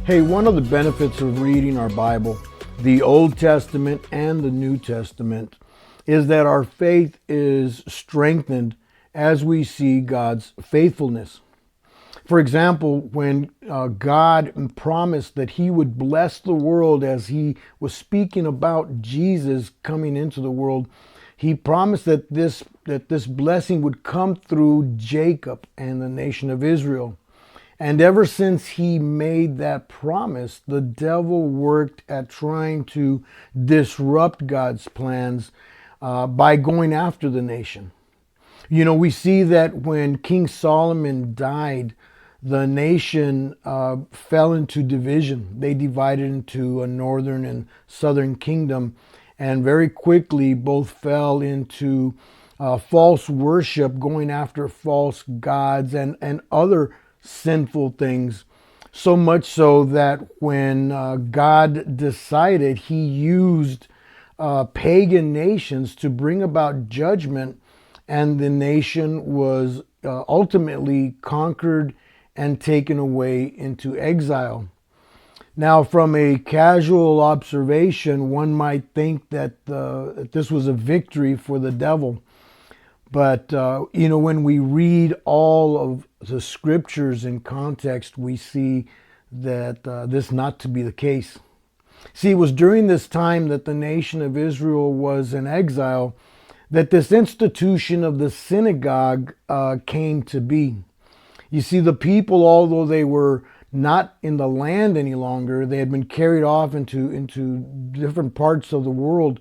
Hey, one of the benefits of reading our Bible, the Old Testament and the New Testament, is that our faith is strengthened as we see God's faithfulness. For example, when God promised that He would bless the world as He was speaking about Jesus coming into the world, He promised that this blessing would come through Jacob and the nation of Israel. And ever since He made that promise, the devil worked at trying to disrupt God's plans by going after the nation. You know, we see that when King Solomon died, the nation fell into division. They divided into a northern and southern kingdom, and very quickly both fell into false worship, going after false gods and other sinful things. So much so that when God decided, He used pagan nations to bring about judgment, and the nation was ultimately conquered and taken away into exile. Now, from a casual observation, one might think that this was a victory for the devil. But, when we read all of the scriptures in context, we see that this not to be the case. See, it was during this time that the nation of Israel was in exile that this institution of the synagogue came to be. You see, the people, although they were not in the land any longer, they had been carried off into different parts of the world.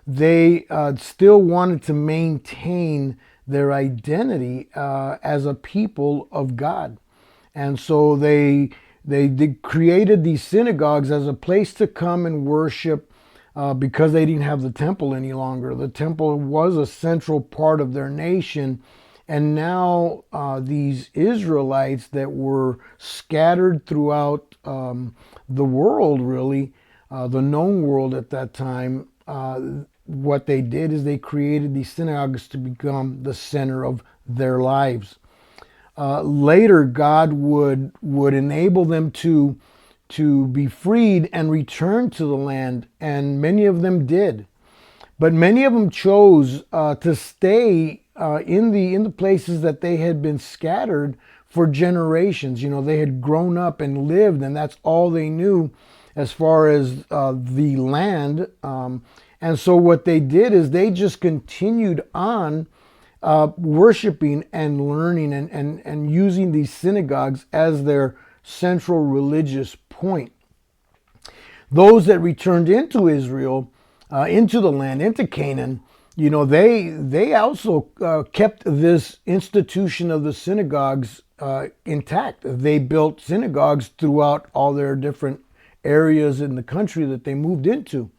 They still wanted to maintain their identity as a people of God. And so they created these synagogues as a place to come and worship because they didn't have the temple any longer. The temple was a central part of their nation. And now these Israelites that were scattered throughout the world, really, the known world at that time, what they did is they created these synagogues to become the center of their lives. Later, God would enable them to be freed and return to the land, and many of them did. But many of them chose to stay in the places that they had been scattered for generations. You know, they had grown up and lived, and that's all they knew as far as the land. And so what they did is they just continued on worshiping and learning and using these synagogues as their central religious point. Those that returned into Israel, into the land, into Canaan, you know, they also kept this institution of the synagogues intact. They built synagogues throughout all their different areas in the country that they moved into.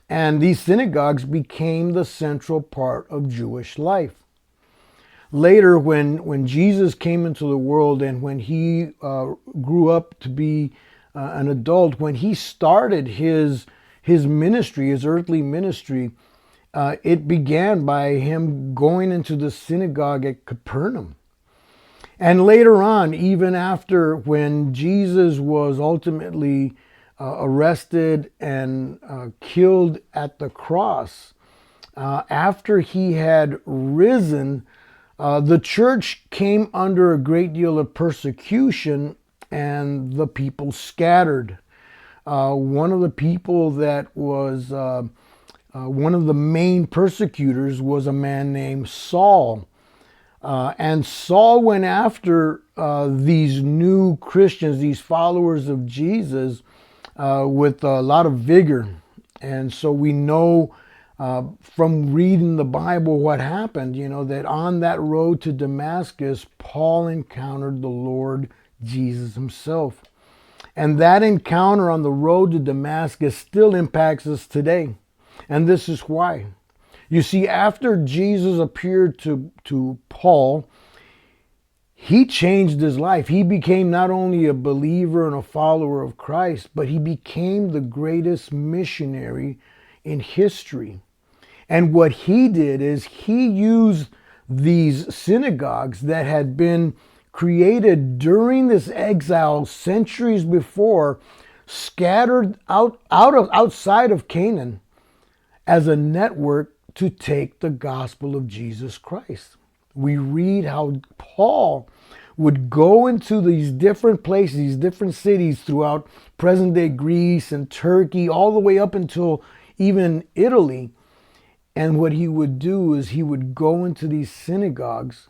And these synagogues became the central part of Jewish life. Later, when Jesus came into the world and when He grew up to be an adult, when He started his ministry, His earthly ministry, it began by Him going into the synagogue at Capernaum. And later on, even after when Jesus was ultimately arrested and killed at the cross, after He had risen, the church came under a great deal of persecution and the people scattered. One of the people that was one of the main persecutors was a man named Saul. And Saul went after these new Christians, these followers of Jesus, with a lot of vigor. And so we know from reading the Bible what happened, you know, that on that road to Damascus, Paul encountered the Lord Jesus Himself. And that encounter on the road to Damascus still impacts us today. And this is why. You see, after Jesus appeared to Paul, he changed his life. He became not only a believer and a follower of Christ, but he became the greatest missionary in history. And what he did is he used these synagogues that had been created during this exile centuries before scattered outside of Canaan as a network to take the gospel of Jesus Christ. We read how Paul would go into these different places, these different cities throughout present-day Greece and Turkey, all the way up until even Italy. And what he would do is he would go into these synagogues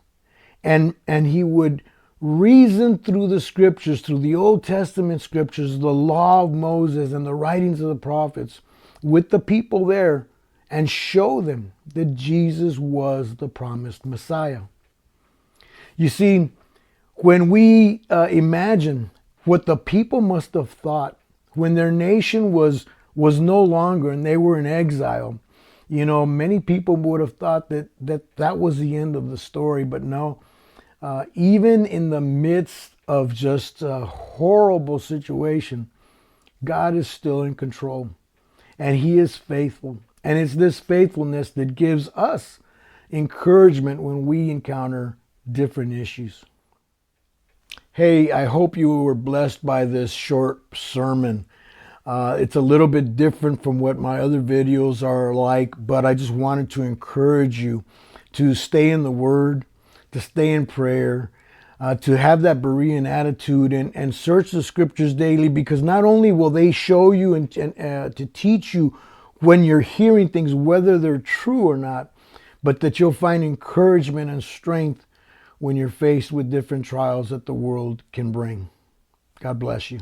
and he would reason through the scriptures, through the Old Testament scriptures, the law of Moses and the writings of the prophets with the people there, and show them that Jesus was the promised Messiah. You see, when we imagine what the people must have thought when their nation was no longer and they were in exile, many people would have thought that was the end of the story. But no, even in the midst of just a horrible situation, God is still in control and He is faithful. And it's this faithfulness that gives us encouragement when we encounter different issues. Hey, I hope you were blessed by this short sermon. It's a little bit different from what my other videos are like, but I just wanted to encourage you to stay in the Word, to stay in prayer, to have that Berean attitude and search the scriptures daily, because not only will they show you and to teach you when you're hearing things, whether they're true or not, but that you'll find encouragement and strength when you're faced with different trials that the world can bring. God bless you.